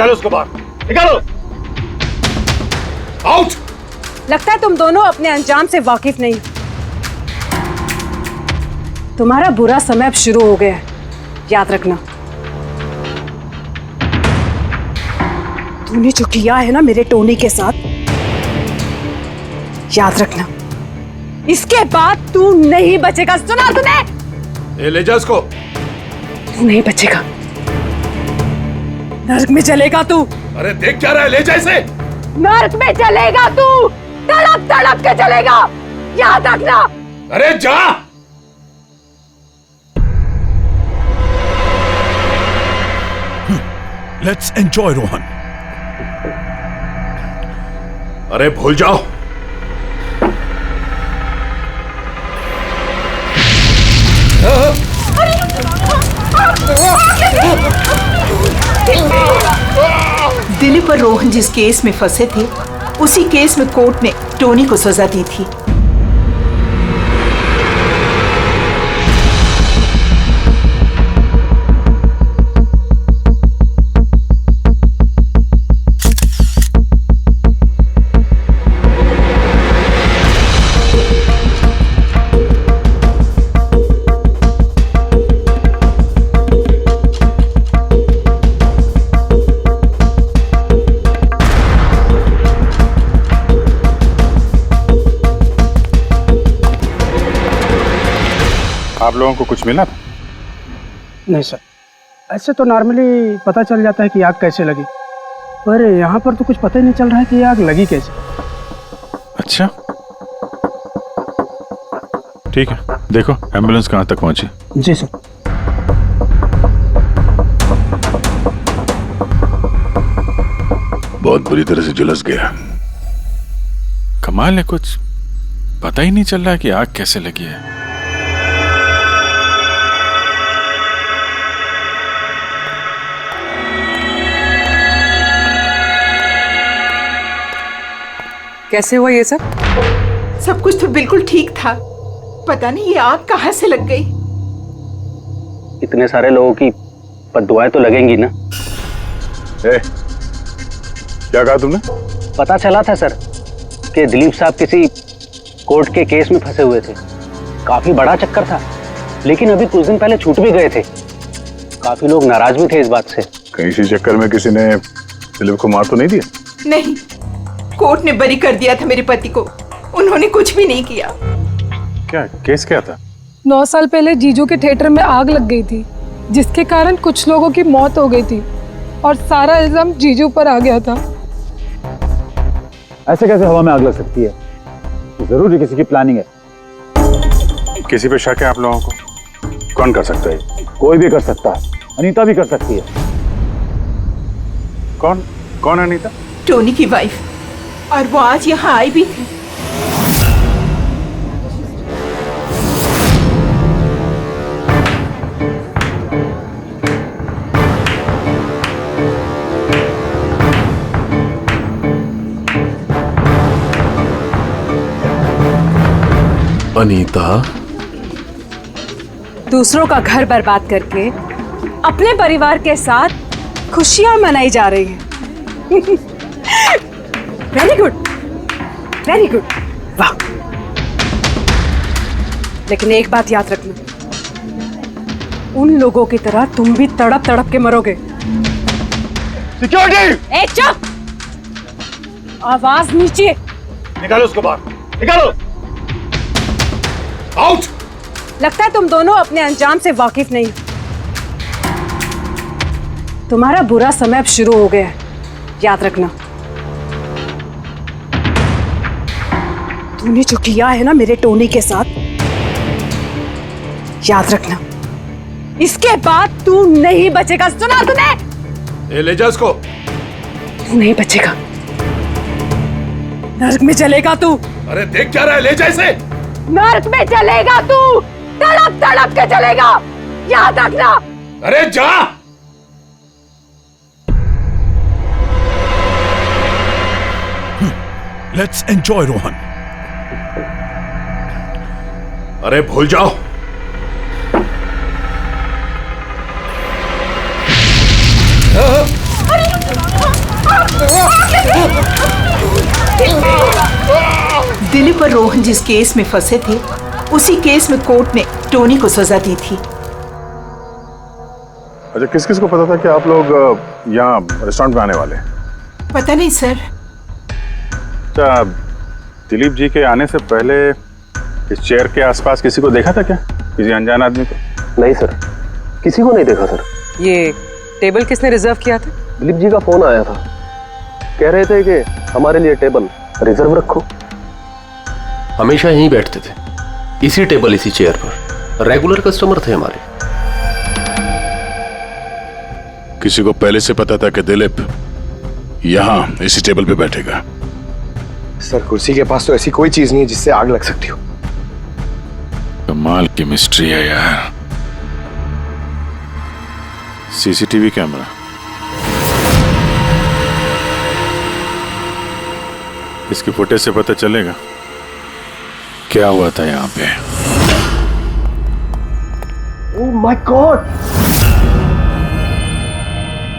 निकालो उसको बाहर, निकालो। आउट। लगता है तुम दोनों अपने अंजाम से वाकिफ नहीं। तुम्हारा बुरा समय अब शुरू हो गया है, याद रखना। तूने जो किया है ना मेरे टोनी के साथ, याद रखना, इसके बाद तू नहीं बचेगा। सुना तूने? ले जा इसको। तू नहीं बचेगा, नर्क में चलेगा तू। अरे देख क्या रहा है, ले जा इसे। नर्क में चलेगा तू, तड़प तड़प के चलेगा, याद रखना। अरे जा। Let's enjoy Rohan. अरे भूल जाओ। दिलीप और रोहन जिस केस में फंसे थे, उसी केस में कोर्ट ने टोनी को सजा दी थी। आप लोगों को कुछ मिला था? नहीं सर, ऐसे तो नॉर्मली पता चल जाता है कि आग कैसे लगी, पर यहाँ पर तो कुछ पता ही नहीं चल रहा है कि आग लगी कैसे। अच्छा, ठीक है, देखो एम्बुलेंस कहाँ तक पहुंची। जी सर। बहुत बुरी तरह से झुलस गया। कमाल है, कुछ पता ही नहीं चल रहा है कि आग कैसे लगी है। कैसे हुआ ये सब? सब कुछ तो बिल्कुल ठीक था, पता नहीं ये आग कहाँ से लग गई। इतने सारे लोगों की बद्दुआएं तो लगेंगी ना। क्या कहा तुमने? पता चला था सर कि दिलीप साहब किसी कोर्ट के केस में फंसे हुए थे। काफी बड़ा चक्कर था, लेकिन अभी कुछ दिन पहले छूट भी गए थे। काफी लोग नाराज भी थे इस बात से। कहीं इसी चक्कर में किसी ने दिलीप को मार तो नहीं दिया? नहीं, कोर्ट ने बरी कर दिया था मेरे पति को, उन्होंने कुछ भी नहीं किया। क्या केस क्या था? 9 साल पहले जीजू के थिएटर में आग लग गई थी, जिसके कारण कुछ लोगों की मौत हो गई थी और सारा इल्जाम जीजू पर आ गया था। ऐसे कैसे हवा में आग लग सकती है? जरूर किसी की प्लानिंग है। किसी पे शक है आप लोगों को? कौन कर सकता है? कोई भी कर सकता है, अनीता भी कर सकती है। कौन कौन है अनीता? टोनी की वाइफ, और वो आज यहाँ आई भी थी। अनीता दूसरों का घर बर्बाद करके अपने परिवार के साथ खुशियां मनाई जा रही है। वेरी गुड, वेरी गुड, वाह। लेकिन एक बात याद रखना, उन लोगों की तरह तुम भी तड़प तड़प के मरोगे। सिक्योरिटी! ए चुप! आवाज नीचे। निकालो उसको बाहर, निकालो। आउट। लगता है तुम दोनों अपने अंजाम से वाकिफ नहीं। तुम्हारा बुरा समय अब शुरू हो गया है, याद रखना। तूने जो किया है ना मेरे टोनी के साथ, याद रखना, इसके बाद तू नहीं बचेगा। सुना तूने? ले जा इसको। तू नहीं बचेगा, नर्क में चलेगा तू। अरे देख क्या रहा है, ले जा इसे। नर्क में चलेगा तू, तड़प तड़प के चलेगा, याद रखना। अरे जा। Let's enjoy Rohan. अरे भूल जाओ। दिलीप और रोहन जिस केस में फंसे थे, उसी केस में कोर्ट ने टोनी को सजा दी थी। अच्छा, किस किस को पता था कि आप लोग यहाँ रेस्टोरेंट में आने वाले हैं? पता नहीं सर। अच्छा, दिलीप जी के आने से पहले इस चेयर के आसपास किसी को देखा था क्या? किसी अनजान आदमी को? नहीं सर, किसी को नहीं देखा सर। ये टेबल किसने रिजर्व किया था? दिलीप जी का फोन आया था, कह रहे थे कि हमारे लिए टेबल रिजर्व रखो। हमेशा यहीं बैठते थे, इसी टेबल इसी चेयर पर, रेगुलर कस्टमर थे हमारे। किसी को पहले से पता था कि दिलीप यहाँ इसी टेबल पे बैठेगा? सर, कुर्सी के पास तो ऐसी कोई चीज नहीं है जिससे आग लग सकती हो। कमाल की मिस्ट्री है यार। सीसीटीवी कैमरा, इसकी फुटेज से पता चलेगा क्या हुआ था यहाँ पे। ओह माय गॉड,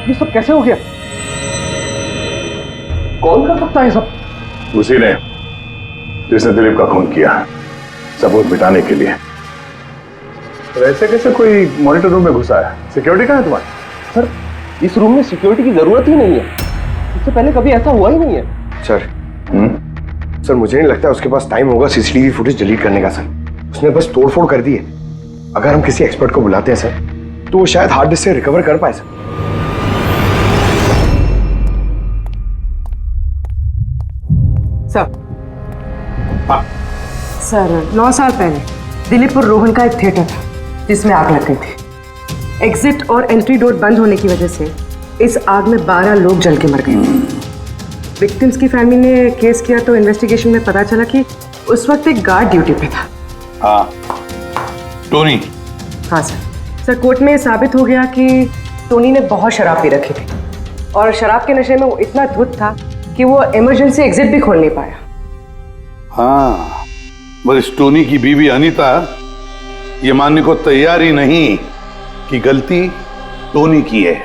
ये सब कैसे हो गया? कौन कर सकता है ये सब? उसी ने जिसने दिलीप का खून किया, सबूत मिटाने के लिए। तो ऐसे कैसे कोई मॉनिटर रूम में घुसा है? सिक्योरिटी कहाँ है तुम्हारी? सर, इस रूम में सिक्योरिटी की जरूरत ही नहीं है, इससे पहले कभी ऐसा हुआ ही नहीं है। सर, सर मुझे नहीं लगता उसके पास टाइम होगा सीसीटीवी फुटेज डिलीट करने का। सर, उसने बस तोड़फोड़ कर दी है। अगर हम किसी एक्सपर्ट को बुलाते हैं सर, तो वो शायद हार्ड डिस्क से रिकवर कर पाए। सर, सर 9 साल पहले दिलीप और रोहन का एक थिएटर था जिसमें आग लग गई थी। एग्जिट और एंट्री डोर बंद होने की वजह से इस आग में 12 लोग जल के मर गए। विक्टिम्स की फैमिली ने केस किया तो इन्वेस्टिगेशन में पता चला कि उस वक्त एक गार्ड ड्यूटी पे था। हाँ, टोनी। हाँ सर, कोर्ट में साबित हो गया कि टोनी ने बहुत शराब पी रखी थी और शराब के नशे में वो इतना धुत था कि वो इमरजेंसी एग्जिट भी खोल नहीं पाया। हाँ, मगर टोनी की बीवी अनीता ये मानने को तैयार ही नहीं कि गलती टोनी की है।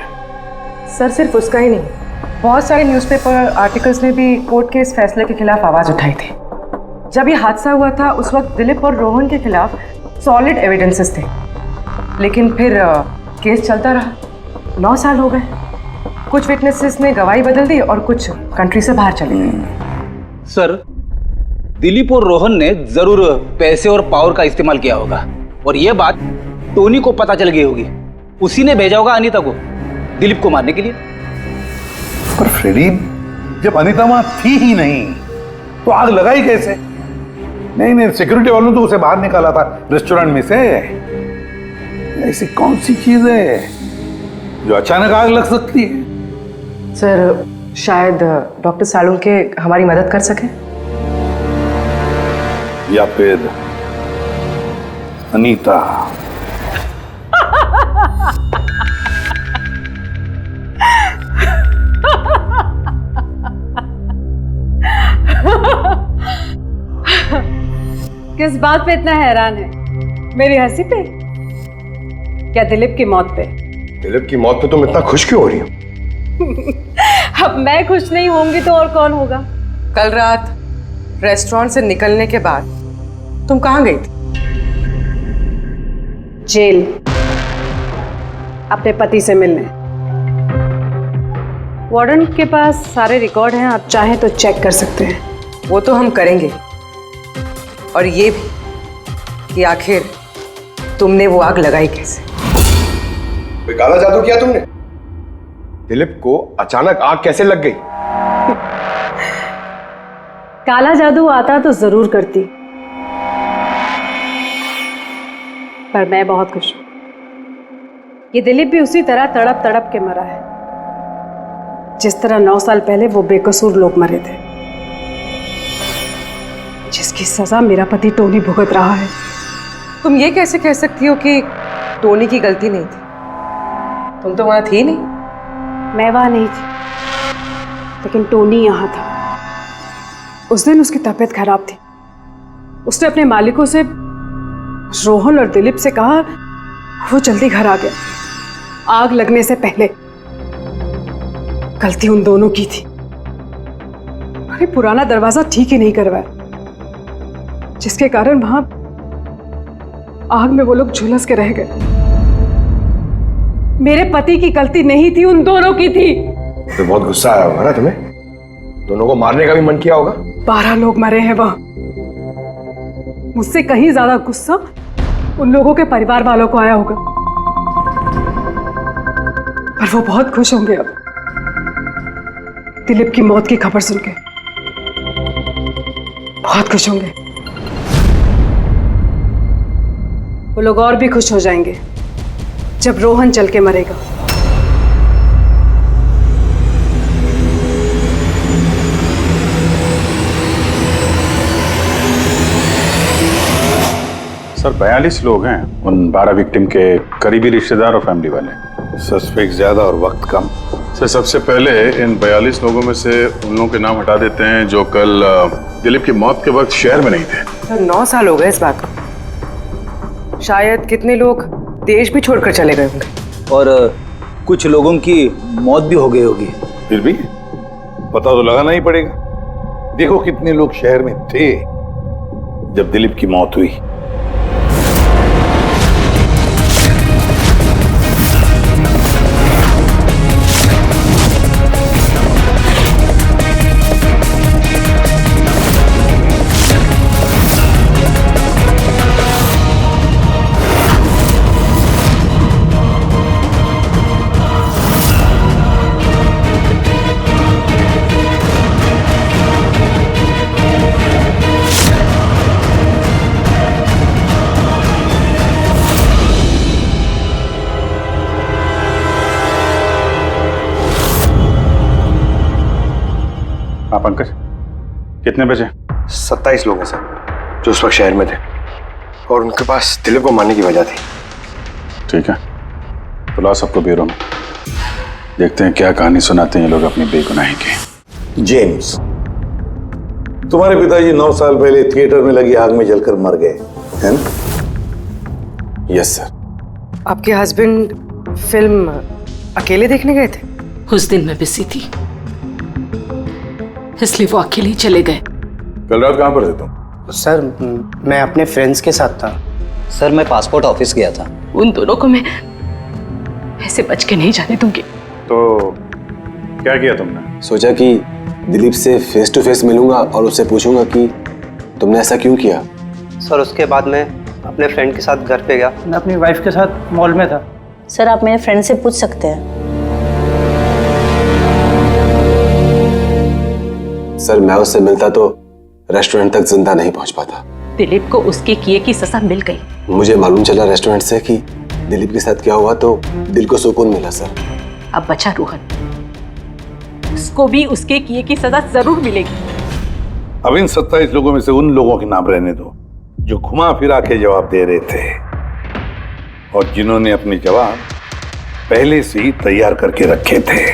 सर, सिर्फ उसका ही नहीं, बहुत सारे न्यूज़पेपर आर्टिकल्स ने भी कोर्ट के इस फैसले के खिलाफ आवाज उठाई थी। जब ये हादसा हुआ था उस वक्त दिलीप और रोहन के खिलाफ सॉलिड एविडेंसेस थे, लेकिन फिर केस चलता रहा। 9 साल हो गए। कुछ विटनेसेस ने गवाही बदल दी और कुछ कंट्री से बाहर चले गए। सर, दिलीप और रोहन ने जरूर पैसे और पावर का इस्तेमाल किया होगा और यह बात टोनी को पता चल गई होगी। उसी ने भेजा होगा अनीता को दिलीप को मारने के लिए। पर फ्रेडी, जब अनीता वहां थी ही नहीं तो आग लगाई कैसे? नहीं, सिक्योरिटी वालों ने तो उसे बाहर निकाला था रेस्टोरेंट में से। ऐसी कौन सी चीज है जो अचानक आग लग सकती है? सर, शायद डॉक्टर सालुंके हमारी मदद कर सके, या फिर अनीता। किस बात पे इतना हैरान है? मेरी हंसी पे या दिलीप की मौत पे? दिलीप की मौत पे तुम इतना खुश क्यों हो रही हो? अब मैं खुश नहीं होंगी तो और कौन होगा? कल रात रेस्टोरेंट से निकलने के बाद तुम कहाँ गई थी? जेल, अपने पति से मिलने। वार्डन के पास सारे रिकॉर्ड हैं, आप चाहें तो चेक कर सकते हैं। वो तो हम करेंगे, और ये भी कि आखिर तुमने वो आग लगाई कैसे? कोई काला जादू किया तुमने? दिलीप को अचानक आग कैसे लग गई? काला जादू आता तो जरूर करती, पर मैं बहुत खुश हूं। ये दिलीप भी उसी तरह तड़प तड़प के मरा है जिस तरह 9 साल पहले वो बेकसूर लोग मरे थे, जिसकी सजा मेरा पति टोनी भुगत रहा है। तुम ये कैसे कह सकती हो कि टोनी की गलती नहीं थी? तुम तो वहां थी नहीं। मैं वहां नहीं थी, लेकिन टोनी यहाँ था। उस दिन उसकी तबीयत खराब थी। उसने अपने मालिकों से, रोहन और दिलीप से कहा वो जल्दी घर आ गया आग लगने से पहले। गलती उन दोनों की थी। अरे पुराना दरवाजा ठीक ही नहीं करवाया, जिसके कारण वहां आग में वो लोग झुलस के रह गए। मेरे पति की गलती नहीं थी, उन दोनों की थी। तो बहुत गुस्सा आया होगा ना तुम्हें? दोनों को मारने का भी मन किया होगा? 12 लोग मरे हैं वहां। मुझसे कहीं ज्यादा गुस्सा उन लोगों के परिवार वालों को आया होगा, पर वो बहुत खुश होंगे अब दिलीप की मौत की खबर सुन के। बहुत खुश होंगे। वो लोग और भी खुश हो जाएंगे जब रोहन चल के मरेगा। सर 42 लोग हैं, उन 12 विक्टिम के करीबी रिश्तेदार और फैमिली वाले। सस्पेक्ट ज्यादा और वक्त कम। सर सबसे पहले इन 42 लोगों में से उन लोगों के नाम हटा देते हैं जो कल दिलीप की मौत के वक्त शहर में नहीं थे। सर 9 साल हो गए इस बात को। शायद कितने लोग देश भी छोड़कर चले गए होंगे और कुछ लोगों की मौत भी हो गई होगी। फिर भी पता तो लगाना ही पड़ेगा। देखो कितने लोग शहर में थे जब दिलीप की मौत हुई। हाँ पंकज, कितने बजे? 27 लोग हैं सर जो उस वक्त शहर में थे और उनके पास दिलीप को मारने की वजह थी। ठीक है, तो लाओ सबको ब्यूरो में, देखते हैं क्या कहानी सुनाते हैं ये लोग अपनी बेगुनाही की। जेम्स, तुम्हारे पिताजी 9 साल पहले थिएटर में लगी आग में जलकर मर गए, है ना? Yes sir. आपके हस्बैंड फिल्म अकेले देखने गए थे? उस दिन मैं बिजी थी, इसलिए वो अकेले ही चले गए। कल रात कहाँ पर थे तुम? सर मैं अपने फ्रेंड्स के साथ था। सर मैं पासपोर्ट ऑफिस गया था। उन दोनों को मैं ऐसे बच के नहीं जाने दूंगी। तो क्या किया तुमने? सोचा कि दिलीप से फेस टू फेस मिलूंगा और उससे पूछूंगा कि तुमने ऐसा क्यों किया। सर उसके बाद मैं अपने फ्रेंड के साथ घर पे गया। मैं अपनी वाइफ के साथ मॉल में था। सर आप मेरे फ्रेंड से पूछ सकते हैं। सर मैं उससे मिलता तो रेस्टोरेंट तक जिंदा नहीं पहुंच पाता। दिलीप को उसके किए की सजा मिल गई। मुझे मालूम चला रेस्टोरेंट से कि दिलीप के साथ क्या हुआ तो दिल को सुकून मिला सर। अब बचा रोहन, उसको भी उसके किए की सजा जरूर मिलेगी। अब इन 27 लोगों में से उन लोगों के नाम रहने दो जो घुमा फिरा के जवाब दे रहे थे और जिन्होंने अपने जवाब पहले से ही तैयार करके रखे थे।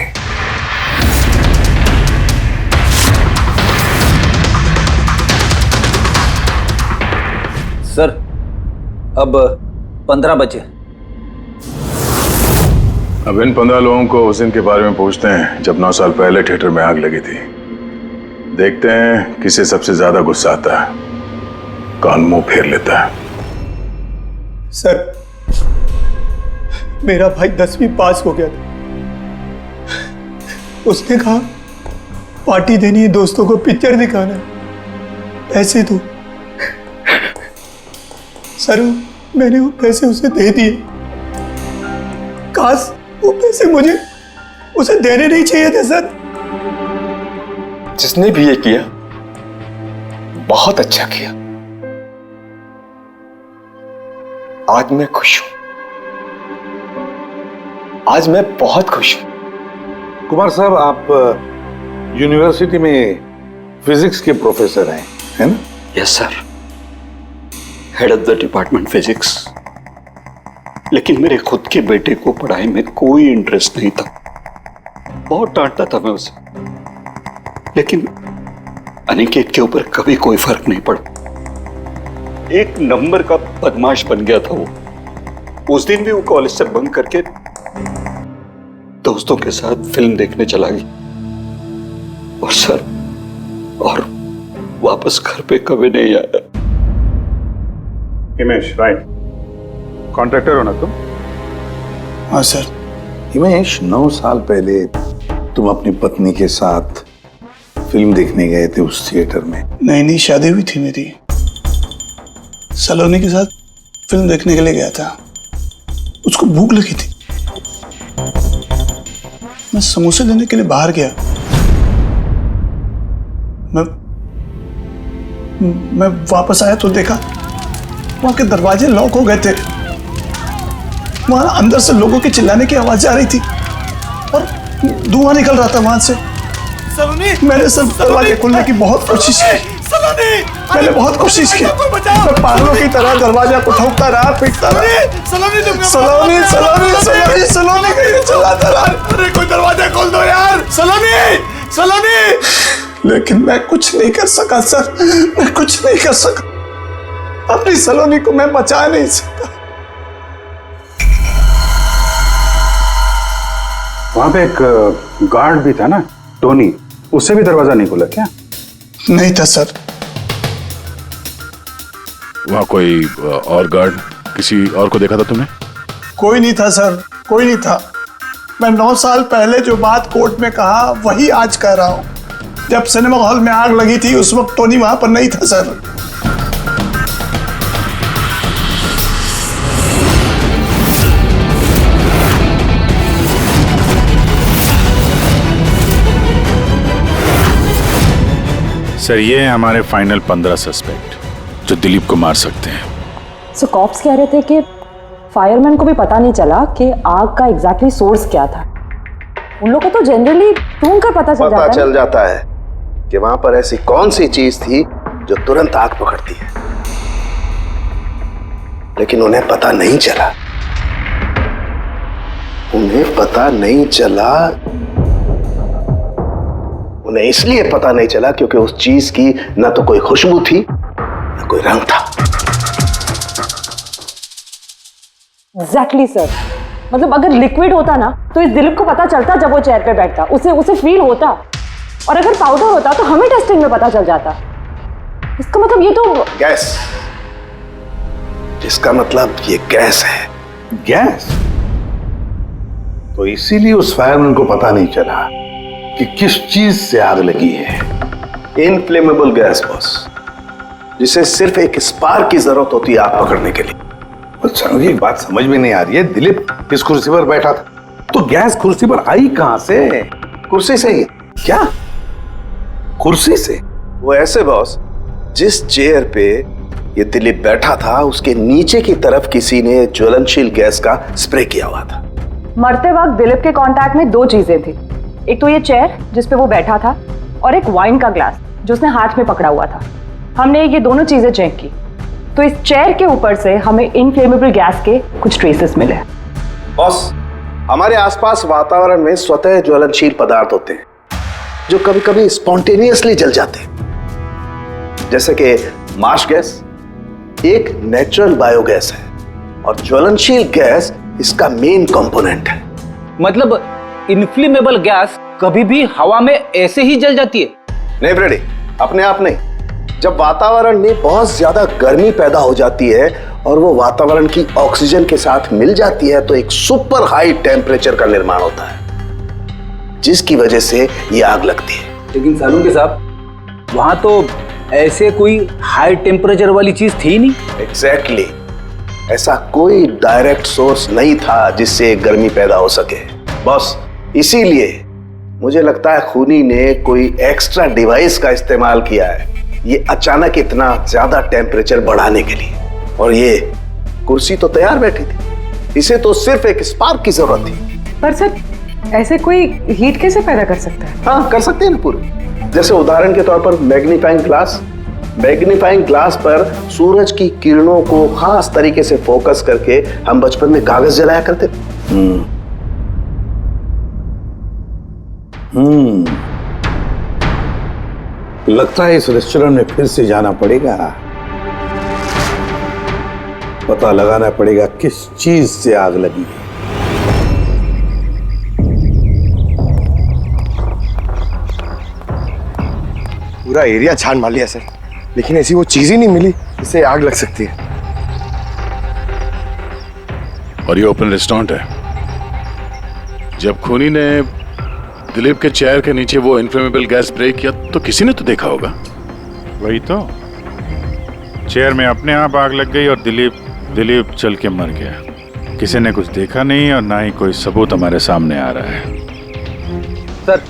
सर अब 15 बचे। अब इन 15 लोगों को उस दिन के बारे में पूछते हैं जब 9 साल पहले थिएटर में आग लगी थी। देखते हैं किसे सबसे ज्यादा गुस्सा आता है, कौन मुंह फेर लेता है। सर मेरा भाई 10वीं पास हो गया था। उसने कहा पार्टी देनी है, दोस्तों को पिक्चर दिखाना है, पैसे दो। सर मैंने वो पैसे उसे दे दिए। काश वो पैसे मुझे उसे देने नहीं चाहिए थे सर। जिसने भी ये किया बहुत अच्छा किया। आज मैं खुश हूं, आज मैं बहुत खुश हूं। कुमार साहब आप यूनिवर्सिटी में फिजिक्स के प्रोफेसर हैं, है ना? Yes sir, head of the department physics. लेकिन मेरे खुद के बेटे को पढ़ाई में कोई इंटरेस्ट नहीं था। बहुत डांटता था मैं उसे, लेकिन अनिकेत के ऊपर कभी कोई फर्क नहीं पड़ा। एक नंबर का बदमाश बन गया था वो। उस दिन भी वो कॉलेज से बंक करके दोस्तों के साथ फिल्म देखने चला गया और सर और वापस घर पे कभी नहीं आया। हिमेश, राइट। कॉन्ट्रैक्टर हो ना तुम? हाँ सर। हिमेश, 9 साल पहले तुम अपनी पत्नी के साथ फिल्म देखने गए थे उस थिएटर में। नई शादी हुई थी मेरी, सलोनी के साथ फिल्म देखने के लिए गया था। उसको भूख लगी थी, मैं समोसे लेने के लिए बाहर गया। मैं वापस आया तो देखा वहां के दरवाजे लॉक हो गए थे। वहां अंदर से लोगों के चिल्लाने की आवाज आ रही थी और धुआं निकल रहा था वहां से। मैंने सब दरवाजे खोलने की बहुत कोशिश की। मैंने बहुत कोशिश की। मैं पागलों की तरह दरवाजा को ठोकता रहा, पीटता रहा। सलोनी चिल्लाता रहा, अरे कोई दरवाजा खोल दो यार, सलोनी। लेकिन मैं कुछ नहीं कर सका सर, मैं कुछ नहीं कर सका। अपनी सलोनी को मैं बचा नहीं सका। वहां पे एक गार्ड भी था ना, टोनी, उससे भी दरवाजा नहीं खुला क्या? नहीं था सर। वहां कोई और गार्ड, किसी और को देखा था तुमने? कोई नहीं था सर, कोई नहीं था। मैं 9 साल पहले जो बात कोर्ट में कहा वही आज कह रहा हूं। जब सिनेमा हॉल में आग लगी थी उस वक्त टोनी वहां पर नहीं था सर। सर, ये है हमारे फाइनल 15 सस्पेक्ट जो दिलीप को मार सकते हैं। सो कॉप्स कह रहे थे कि फायरमैन को भी पता नहीं चला कि आग का एग्जैक्टली सोर्स क्या था। उन लोगों को तो जनरली ढूंढ कर पता चल जाता है कि वहां पर ऐसी कौन सी चीज थी जो तुरंत आग पकड़ती है, लेकिन उन्हें पता नहीं चला। उन्हें इसलिए पता नहीं चला क्योंकि उस चीज की ना तो कोई खुशबू थी ना कोई रंग था। Exactly sir. मतलब अगर लिक्विड होता ना तो इस दिलीप को पता चलता जब वो चेयर पे बैठता, उसे फील होता। और अगर पाउडर होता तो हमें टेस्टिंग में पता चल जाता। इसका मतलब ये तो गैस, जिसका मतलब ये गैस है। गैस? तो इसीलिए उस फायरमैन को पता नहीं चला कि किस चीज से आग लगी है। इनफ्लेमेबल गैस बॉस, जिसे सिर्फ एक स्पार्क की जरूरत होती है आग पकड़ने के लिए। अच्छा, मुझे एक बात समझ में नहीं आ रही है। दिलीप किस कुर्सी पर बैठा था, तो गैस कुर्सी पर आई कहां से? कुर्सी से ही। क्या? कुर्सी से? वो ऐसे बॉस, जिस चेयर पे ये दिलीप बैठा था उसके नीचे की तरफ किसी ने ज्वलनशील गैस का स्प्रे किया हुआ था। मरते वक्त दिलीप के कांटेक्ट में 2 चीजें थी। एक तो ये चेयर जिस पे वो बैठा था और एक वाइन का ग्लास जो उसने हाथ में पकड़ा हुआ था। हमने ये दोनों चीजें चेक की तो इस चेयर के ऊपर से हमें इनफ्लेमेबल गैस के कुछ ट्रेसेस मिले। बॉस, हमारे आसपास वातावरण में स्वतः ज्वलनशील पदार्थ होते हैं जो कभी कभी स्पॉन्टेनियसली जल जाते हैं, जैसे कि मार्श गैस एक नेचुरल बायोगैस है और ज्वलनशील गैस इसका मेन कंपोनेंट है। मतलब इनफ्लेमेबल गैस कभी भी हवा में ऐसे ही जल जाती है? नहीं फ्रेडी, अपने आप नहीं। जब वातावरण में बहुत ज्यादा गर्मी पैदा हो जाती है और वो वातावरण की ऑक्सीजन के साथ मिल जाती है तो एक सुपर हाई टेम्परेचर का निर्माण होता है, जिसकी वजह से ये आग लगती है। लेकिन सालून के साहब, वहां तो ऐसे कोई हाई टेम्परेचर वाली चीज थी नहीं। एग्जैक्टली, ऐसा कोई डायरेक्ट सोर्स नहीं था जिससे गर्मी पैदा हो सके बॉस। इसीलिए मुझे लगता है खूनी ने कोई एक्स्ट्रा डिवाइस का इस्तेमाल किया है ये अचानक इतना ज्यादा टेम्परेचर बढ़ाने के लिए। और ये कुर्सी तो तैयार बैठी थी, इसे तो सिर्फ एक स्पार्क की जरूरत थी। पर सर, ऐसे कोई हीट कैसे पैदा कर सकता है? हाँ, कर सकते हैं ना पूरे। जैसे उदाहरण के तौर पर मैग्नीफाइंग ग्लास पर सूरज की किरणों को खास तरीके से फोकस करके हम बचपन में कागज जलाया करते थे। लगता है इस रेस्टोरेंट में फिर से जाना पड़ेगा, पता लगाना पड़ेगा किस चीज से आग लगी है। पूरा एरिया छान मार लिया सर, लेकिन ऐसी वो चीज ही नहीं मिली जिससे आग लग सकती है। और ये ओपन रेस्टोरेंट है। जब खूनी ने दिलीप के चेयर के नीचे वो इन्फ्लेमेबल गैस स्प्रे किया तो किसी ने तो देखा होगा। वही तो, चेयर में अपने आप आग लग गई और दिलीप चल के मर गया। किसी ने कुछ देखा नहीं और ना ही कोई सबूत हमारे सामने आ रहा है। सर,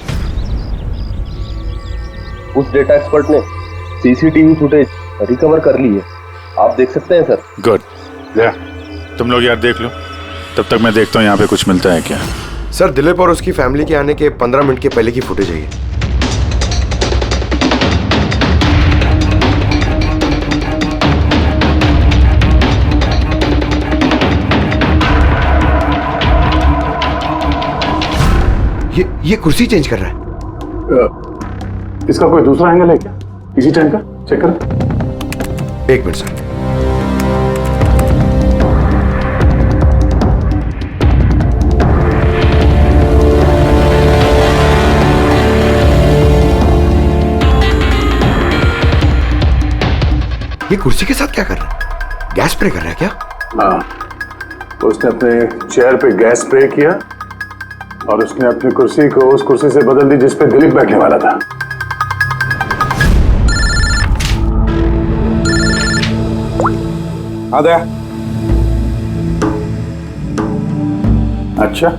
उस डेटा एक्सपर्ट ने सीसीटीवी फुटेज रिकवर कर ली है, आप देख सकते हैं सर। गुड, तुम लोग यार देख लो, तब तक मैं देखता हूँ यहाँ पे कुछ मिलता है क्या। सर, दिलीप और उसकी फैमिली के आने के 15 मिनट के पहले की फुटेज है ये। ये कुर्सी चेंज कर रहा है। इसका कोई दूसरा एंगल है क्या इसी टाइम का? चेक कर। एक मिनट सर। ये कुर्सी के साथ क्या कर रहा है? गैस स्प्रे कर रहा है क्या? हाँ, उसने अपने चेयर पे गैस स्प्रे किया और उसने अपनी कुर्सी को उस कुर्सी से बदल दी जिस पे दिलीप बैठने वाला था। आ गया। अच्छा,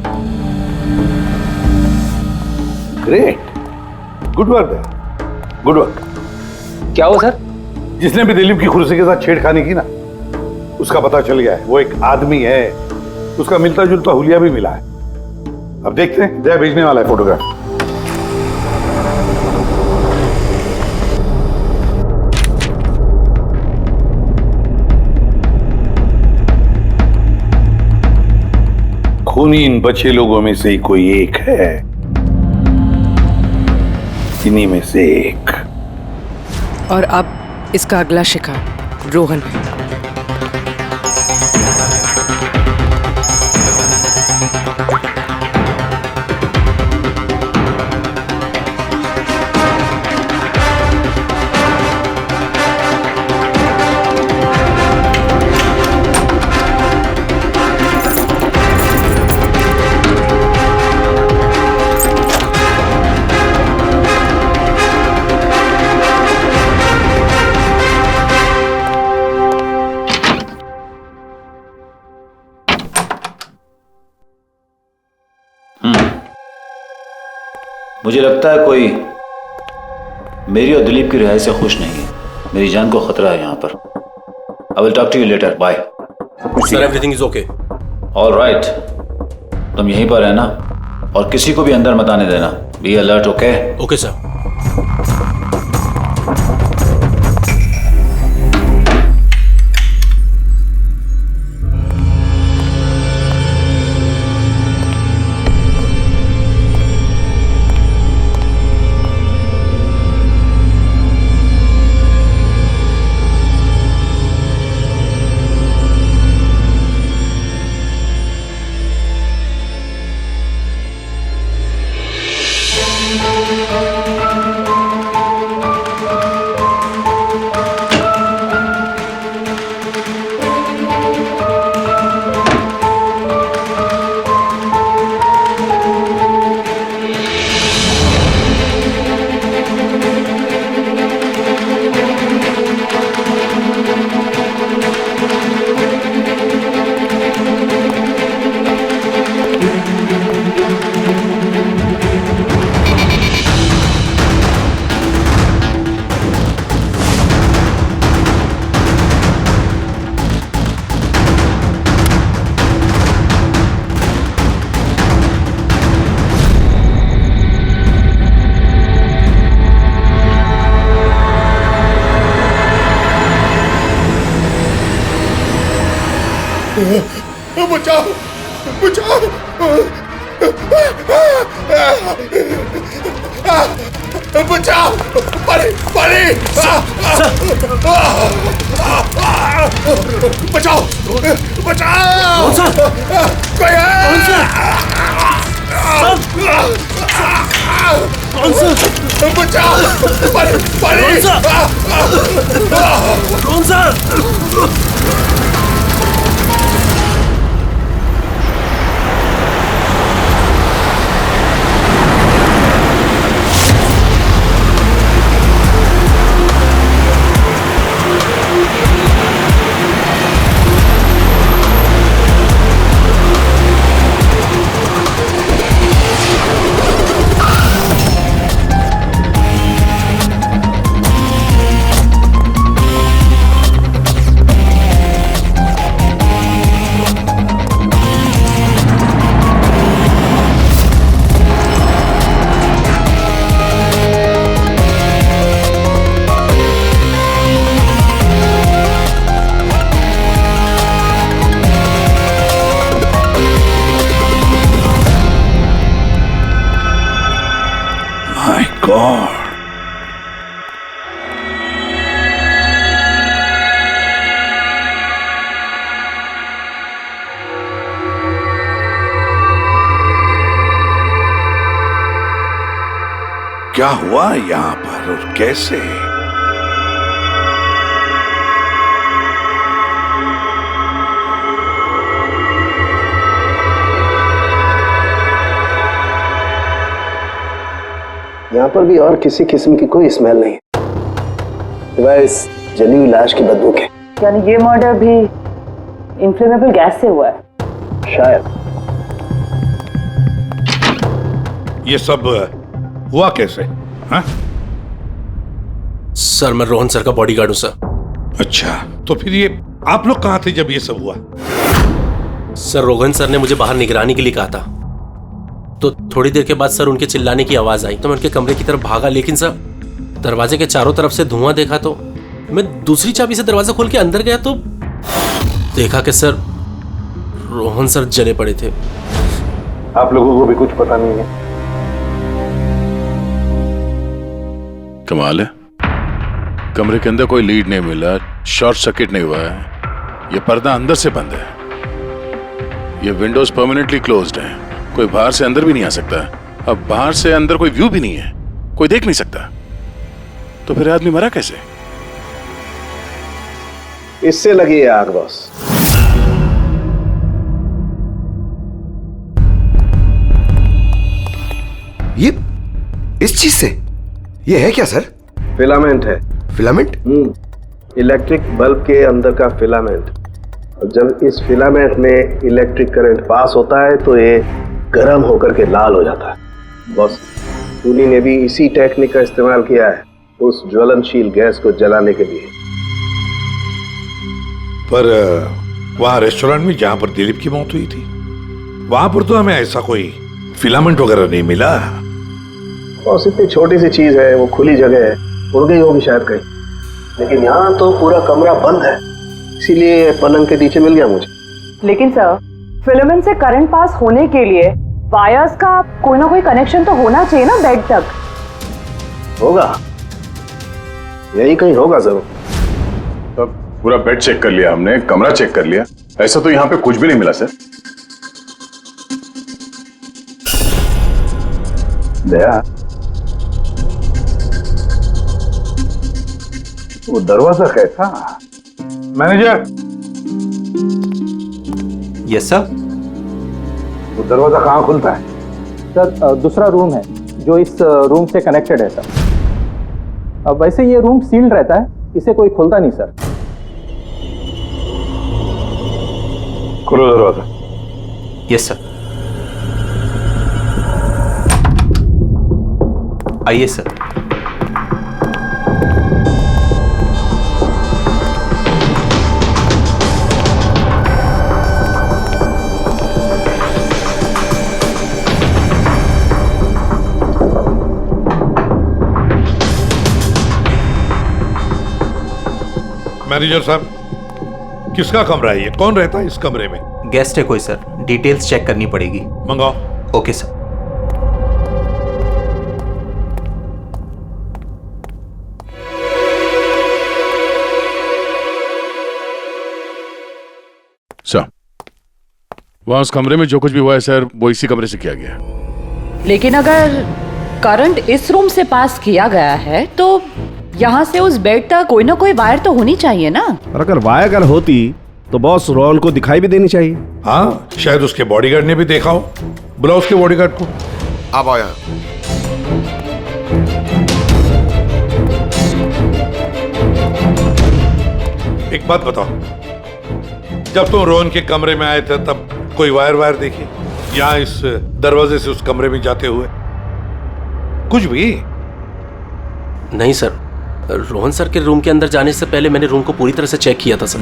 great, good work, good work. क्या हुआ सर? जिसने भी दिलीप की कुर्सी के साथ छेड़खानी की ना, उसका पता चल गया है। वो एक आदमी है, उसका मिलता जुलता हुलिया भी मिला है। अब देखते हैं, जय भेजने वाला है फोटोग्राफ। खूनी इन बचे लोगों में से ही कोई एक है, इन्हीं में से एक। और अब इसका अगला शिकार रोहन है। मुझे लगता है कोई मेरी और दिलीप की रिहाई से खुश नहीं है। मेरी जान को खतरा है यहाँ पर। I will talk to you later, bye. Sir, everything is okay. All right, तुम यहीं पर रहना और किसी को भी अंदर मत आने देना। Be alert, okay? Okay sir. बचाओ, बचाओ, बचाओ, पानी, पानी, बचाओ, बचाओ, कोई है? बचाओ, पानी, पानी, कौन सा? गॉड। क्या हुआ यहां पर और कैसे? यहाँ पर भी और किसी किस्म की कोई स्मेल नहीं सिवाय इस जली हुई लाश की बदबू के। यानी ये मर्डर भी इन्फ्लेमेबल गैस से हुआ है? शायद। ये सब हुआ कैसे? हाँ? सर मैं रोहन सर का बॉडीगार्ड हूं सर। अच्छा, तो फिर ये आप लोग कहां थे जब ये सब हुआ? सर रोहन सर ने मुझे बाहर निगरानी के लिए कहा था, तो थोड़ी देर के बाद सर उनके चिल्लाने की आवाज आई तो मैं उनके कमरे की तरफ भागा, लेकिन सर दरवाजे के चारों तरफ से धुआं देखा तो मैं दूसरी चाबी से दरवाजा खोल के अंदर गया तो देखा कि सर रोहन सर जले पड़े थे। आप लोगों को भी कुछ पता नहीं है? कमाल है, कमरे के अंदर कोई लीड नहीं मिला, शॉर्ट सर्किट नहीं हुआ है, ये पर्दा अंदर से बंद है, ये विंडोज परमानेंटली क्लोज्ड है, कोई बाहर से अंदर भी नहीं आ सकता। अब बाहर से अंदर कोई व्यू भी नहीं है, कोई देख नहीं सकता, तो फिर आदमी मरा कैसे? इससे लगी है आग बॉस। ये इस चीज से ये है क्या सर? फिलामेंट है। फिलामेंट? इलेक्ट्रिक बल्ब के अंदर का फिलामेंट। और जब इस फिलामेंट में इलेक्ट्रिक करंट पास होता है तो ये गर्म होकर के लाल हो जाता है। बॉस, खूनी ने भी इसी टेक्निक का इस्तेमाल किया है उस ज्वलनशील गैस को जलाने के लिए। पर वहां रेस्टोरेंट में जहां पर दिलीप की मौत हुई थी, वहां पर तो हमें ऐसा कोई फिलामेंट वगैरह नहीं मिला। बॉस, इतनी छोटी सी चीज है, वो खुली जगह है, उड़ गई होगी शायद कहीं, लेकिन यहाँ तो पूरा कमरा बंद है, इसीलिए पलंग के नीचे मिल गया मुझे। लेकिन सर, फिलामेंट से करंट पास होने के लिए वायर्स का कोई ना कोई कनेक्शन तो होना चाहिए ना बेड तक। होगा, यही कहीं होगा जरूर। तो पूरा बेड चेक कर लिया हमने, कमरा चेक कर लिया, ऐसा तो यहाँ पे कुछ भी नहीं मिला सर। दया, वो दरवाजा कैसा? मैनेजर। Yes sir. वो दरवाजा कहाँ खुलता है? सर दूसरा रूम है जो इस रूम से कनेक्टेड है सर। अब वैसे ये रूम सील्ड रहता है, इसे कोई खोलता नहीं सर। खोलो दरवाजा। Yes sir. आइए सर। मैनेजर साहब, किसका कमरा है ये? कौन रहता है इस कमरे में? गेस्ट है कोई सर, डिटेल्स चेक करनी पड़ेगी। मंगाओ। Okay sir. सर, वहां उस कमरे में जो कुछ भी हुआ है सर, वो इसी कमरे से किया गया। लेकिन अगर करंट इस रूम से पास किया गया है तो यहाँ से उस बेड तक कोई ना कोई वायर तो होनी चाहिए ना। और अगर वायर अगर होती तो बॉस रोहन को दिखाई भी देनी चाहिए। हाँ, शायद उसके बॉडीगार्ड ने भी देखा हो। बुलाओ उसके बॉडीगार्ड को। आप आओ यहाँ। एक बात बताओ, जब तुम रोहन के कमरे में आए थे तब कोई वायर देखी यहाँ इस दरवाजे से उस कमरे में जाते हुए? कुछ भी नहीं सर, रोहन सर के रूम के अंदर जाने से पहले मैंने रूम को पूरी तरह से चेक किया था सर,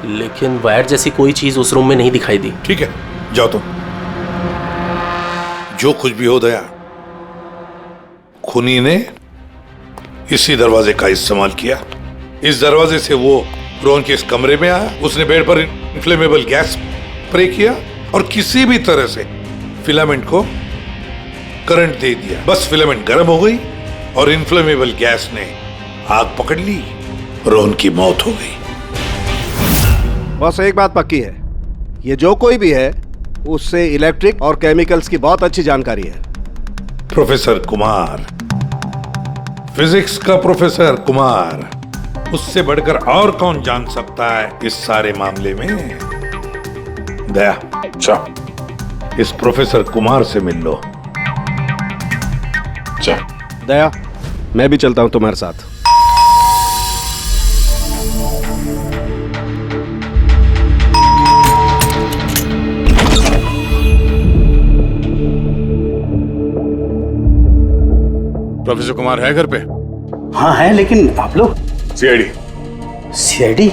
लेकिन वायर जैसी कोई चीज उस रूम में नहीं दिखाई दी। ठीक है, जाओ तुम। जो कुछ भी हो दया, खूनी ने इसी दरवाजे का इस्तेमाल किया। इस दरवाजे से वो रोहन के इस कमरे में आया, उसने बेड पर इन्फ्लेमेबल गैस स्प्रे किया और किसी भी तरह से फिलामेंट को करंट दे दिया। बस फिलामेंट गर्म हो गई और इन्फ्लेमेबल गैस ने आग पकड़ ली, रोहन की मौत हो गई। बस एक बात पक्की है, ये जो कोई भी है उससे इलेक्ट्रिक और केमिकल्स की बहुत अच्छी जानकारी है। प्रोफेसर कुमार, फिजिक्स का प्रोफेसर कुमार, उससे बढ़कर और कौन जान सकता है इस सारे मामले में? दया, अच्छा, इस प्रोफेसर कुमार से मिल लो। अच्छा दया, मैं भी चलता हूं तुम्हारे साथ। प्रोफेसर कुमार है घर पे? हाँ है, लेकिन आप लोग? सीआईडी। सीआईडी?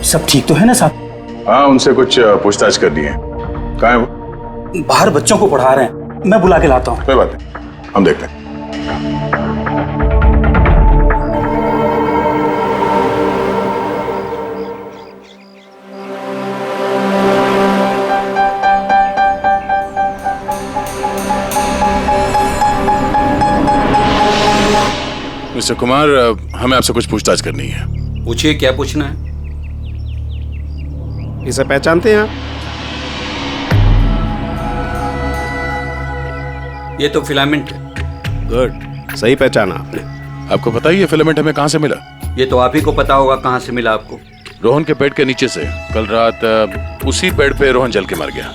सब ठीक तो है ना साहब? हाँ, उनसे कुछ पूछताछ करनी है। कहाँ है वो? बाहर बच्चों को पढ़ा रहे हैं, मैं बुला के लाता हूँ। कोई बात नहीं, हम देखते हैं। मिस्टर कुमार, हमें आपसे कुछ पूछताछ करनी है। पूछिए, क्या पूछना है? इसे पहचानते हैं आप? ये तो फिलामेंट है। गुड, सही पहचाना आपने। आपको पता ही है फिलामेंट हमें कहाँ से मिला? ये तो आप ही को पता होगा कहाँ से मिला आपको। रोहन के बेड के नीचे से। कल रात उसी बेड पे रोहन जल के मर गया।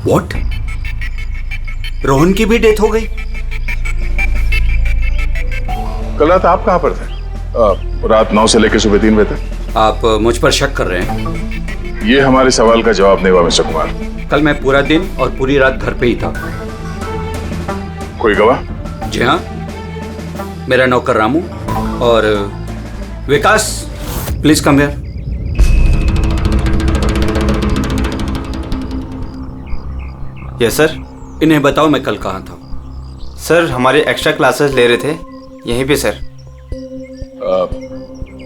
व्हाट? रोहन की भी डेथ हो गई? कल रात आप कहाँ पर थे? रात 9 से लेकर सुबह 3 बजे तक। आप मुझ पर शक कर रहे हैं? ये हमारे सवाल का जवाब नहीं हुआ मिस्टर कुमार। कल मैं पूरा दिन और पूरी रात घर पे ही था। कोई गवाह? जी हाँ, मेरा नौकर रामू और Vikas. Please come here. Yes sir. इन्हें बताओ मैं कल कहाँ था। सर हमारे एक्स्ट्रा क्लासेस ले रहे थे यहीं पे सर।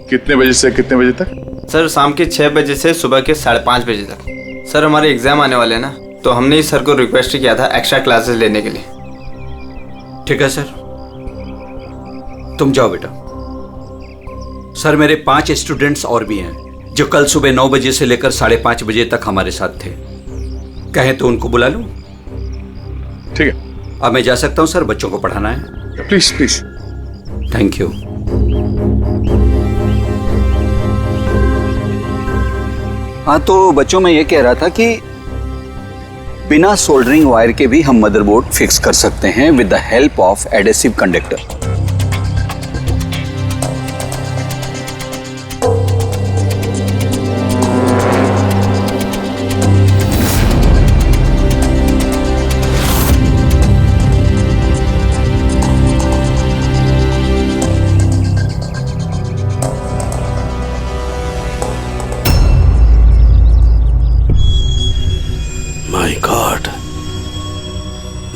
कितने बजे से कितने बजे तक? सर शाम के 6 बजे से सुबह के 5:30 बजे तक। सर हमारे एग्जाम आने वाले हैं ना, तो हमने इस सर को रिक्वेस्ट किया था एक्स्ट्रा क्लासेस लेने के लिए। ठीक है सर, तुम जाओ बेटा। सर मेरे 5 स्टूडेंट्स और भी हैं जो कल सुबह 9 बजे से लेकर 5:30 बजे तक हमारे साथ थे। कहें तो उनको बुला लूं? ठीक है, अब मैं जा सकता हूं सर, बच्चों को पढ़ाना है। Please please. Thank you. हाँ, तो बच्चों में ये कह रहा था कि बिना सोल्डरिंग वायर के भी हम मदरबोर्ड फिक्स कर सकते हैं with the help of adhesive conductor.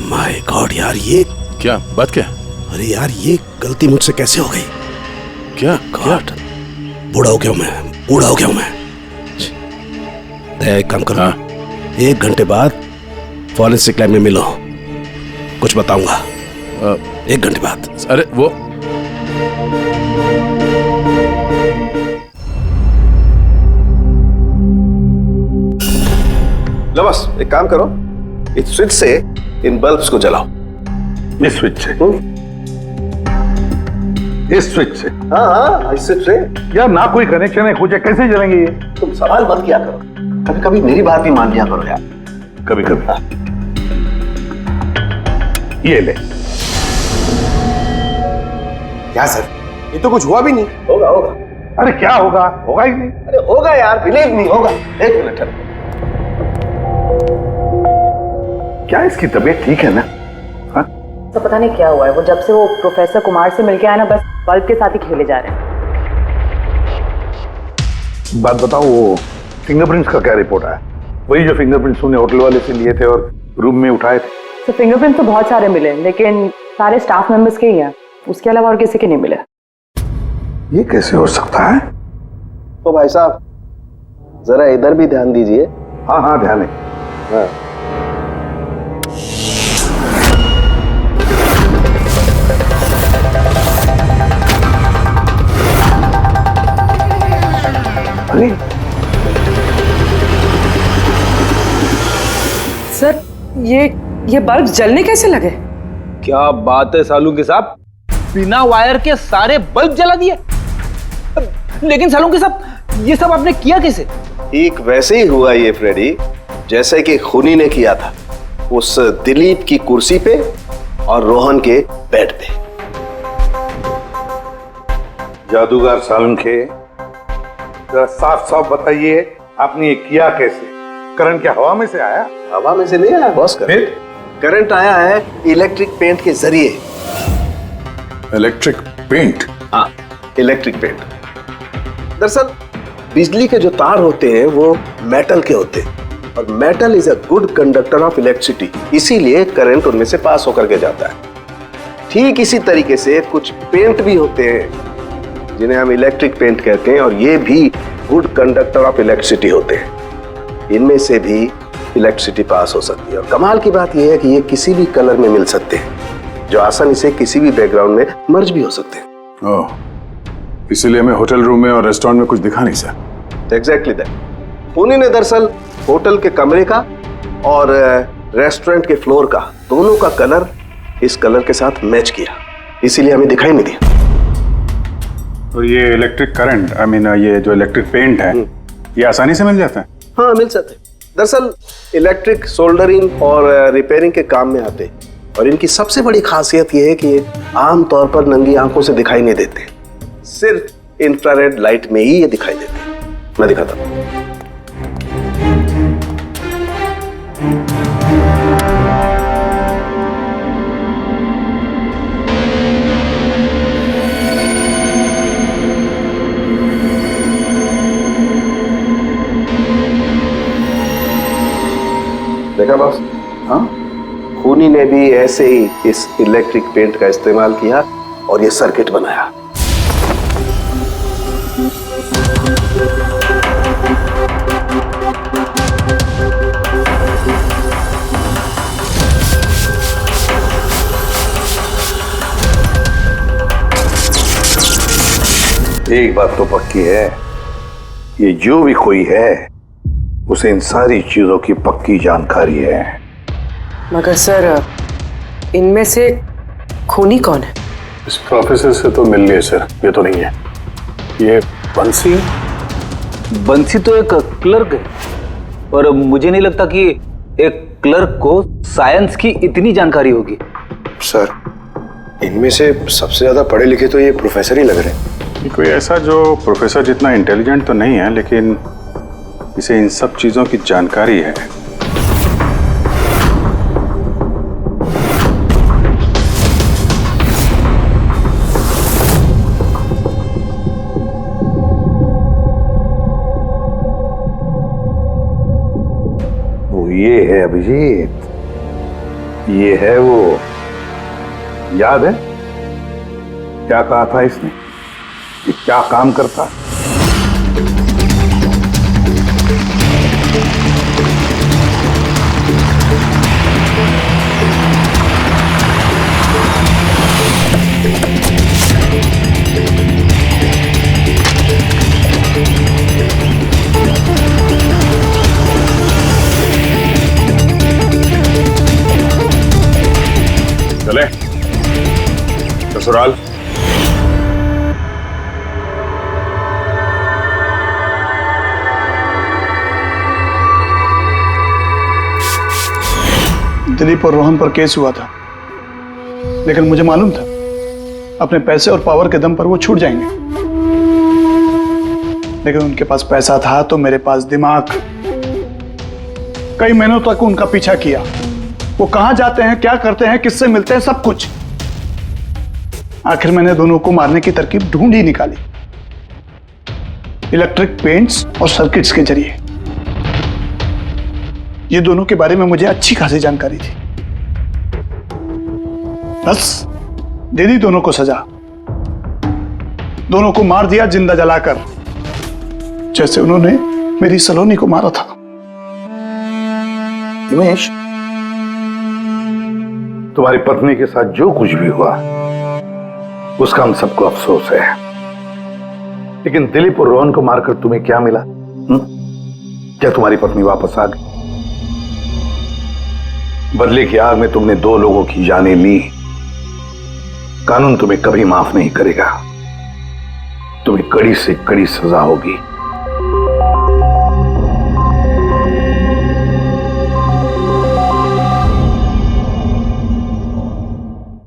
My God यार, ये क्या बात? क्या? अरे यार, ये गलती मुझसे कैसे हो गई? क्या गॉड, बूढ़ा हो गया हूं मैं, बूढ़ा हो गया हूं मैं। दया, एक काम करो, 1 घंटे बाद फॉरेंसिक लैब में मिलो, कुछ बताऊंगा। 1 घंटे बाद। अरे वो लो, बस एक काम करो, इस स्विच से इन बल्ब्स को जलाओ। इस स्विच से? इस स्विच से? हाँ, इस स्विच से। यार ना कोई कनेक्शन है, कुछ है, कैसे जलेंगे ये? तुम सवाल मत किया करो, कभी कभी मेरी बात भी मान लिया करो यार। कभी कभी। ये ले। क्या सर, ये तो कुछ हुआ भी नहीं। होगा होगा। अरे क्या होगा? होगा ही नहीं। अरे होगा यार, बिलीव नहीं होगा। 1 मिनट। क्या इसकी तबीयत ठीक है ना? तो पता नहीं क्या हुआ है, वो जब से वो प्रोफेसर कुमार से मिलके आया ना, बस बल्ब के साथ ही खेले जा रहे हैं। बात बताओ, वो फिंगरप्रिंट्स का क्या रिपोर्ट आया? वही जो फिंगरप्रिंट्स उन्हें होटल वाले से लिए थे और रूम में उठाए थे। तो फिंगरप्रिंट तो बहुत सारे मिले, लेकिन सारे स्टाफ मेंबर्स के ही हैं, उसके अलावा और किसी के नहीं मिले। ये कैसे हो सकता है? तो भाई साहब जरा इधर भी ध्यान दीजिए। हाँ हाँ, ध्यान है। हाँ। अरे सर ये बल्ब जलने कैसे लगे? क्या बात है सालुंके साहब, बिना वायर के सारे बल्ब जला दिए। लेकिन सालुंके साहब, ये सब आपने किया कैसे? ठीक वैसे ही हुआ ये फ्रेडी, जैसे कि खूनी ने किया था उस दिलीप की कुर्सी पे और रोहन के बेड पे। जादूगर सालुंखे, जरा साफ साफ बताइए आपने ये किया कैसे? करंट क्या हवा में से आया? हवा में से नहीं आया बॉस, करंट आया है इलेक्ट्रिक पेंट के जरिए। Electric paint? हाँ, इलेक्ट्रिक पेंट। दरअसल बिजली के जो तार होते हैं वो मेटल के होते हैं और metal is a good conductor of electricity, इसीलिए करंट उनमें से पास होकर के जाता है। ठीक इसी तरीके से कुछ पेंट भी होते हैं जिन्हें हम इलेक्ट्रिक पेंट कहते हैं और ये भी गुड कंडक्टर ऑफ इलेक्ट्रिसिटी होते हैं। इनमें से भी इलेक्ट्रिसिटी पास हो सकती है और कमाल की बात यह है कि ये किसी भी कलर में मिल सकते हैं, जो आसानी से किसी भी बैकग्राउंड में मर्ज भी हो सकते हैं। ओह, इसीलिए हमें होटल रूम में और रेस्टोरेंट में कुछ दिखा नहीं सर। Exactly that. खूनी ने दरअसल होटल के कमरे का और रेस्टोरेंट के फ्लोर का दोनों का कलर इस कलर के साथ मैच किया, इसीलिए हमें दिखाई नहीं दिया। तो ये इलेक्ट्रिक करंट, आई मीन ये जो इलेक्ट्रिक पेंट है, ये आसानी से मिल जाता है? हाँ, मिल सकते हैं। दरअसल इलेक्ट्रिक सोल्डरिंग और रिपेयरिंग के काम में आते हैं और इनकी सबसे बड़ी खासियत यह है कि ये आमतौर पर नंगी आंखों से दिखाई नहीं देते, सिर्फ इंफ्रारेड लाइट में ही ये दिखाई देते हैं। मैं दिखाता हूँ। देखा बॉस? हाँ, खूनी ने भी ऐसे ही इस इलेक्ट्रिक पेंट का इस्तेमाल किया और ये सर्किट बनाया। एक बात तो पक्की है, ये जो भी कोई है उसे इन सारी चीजों की पक्की जानकारी है। मगर सर, इनमें से खूनी कौन है? इस प्रोफेसर से तो मिल लिए सर, ये तो नहीं है। ये बंसी? बंसी तो एक क्लर्क है और मुझे नहीं लगता कि एक क्लर्क को साइंस की इतनी जानकारी होगी। सर, इनमें से सबसे ज्यादा पढ़े लिखे तो ये प्रोफेसर ही लग रहे हैं। कोई ऐसा जो प्रोफेसर जितना इंटेलिजेंट तो नहीं है, लेकिन इसे इन सब चीजों की जानकारी है। वो ये है अभिजीत, ये है वो। याद है क्या कहा था इसने, कि क्या काम करता? चले ससुराल। दिलीप और रोहन पर केस हुआ था, लेकिन मुझे मालूम था अपने पैसे और पावर के दम पर वो छूट जाएंगे। लेकिन उनके पास पैसा था तो मेरे पास दिमाग। कई महीनों तक उनका पीछा किया, वो कहां जाते हैं, क्या करते हैं, किससे मिलते हैं, सब कुछ। आखिर मैंने दोनों को मारने की तरकीब ढूंढ ही निकाली, इलेक्ट्रिक पेंट्स और सर्किट्स के जरिए। ये दोनों के बारे में मुझे अच्छी खासी जानकारी थी। बस दे दी दोनों को सजा, दोनों को मार दिया जिंदा जलाकर, जैसे उन्होंने मेरी सलोनी को मारा था। हिमेश, तुम्हारी पत्नी के साथ जो कुछ भी हुआ उसका हम सबको अफसोस है, लेकिन दिलीप और रोहन को मारकर तुम्हें क्या मिला? क्या तुम्हारी पत्नी वापस आ गई? बदले की आग में तुमने 2 लोगों की जानें ली। कानून तुम्हें कभी माफ नहीं करेगा। तुम्हें कड़ी से कड़ी सजा होगी।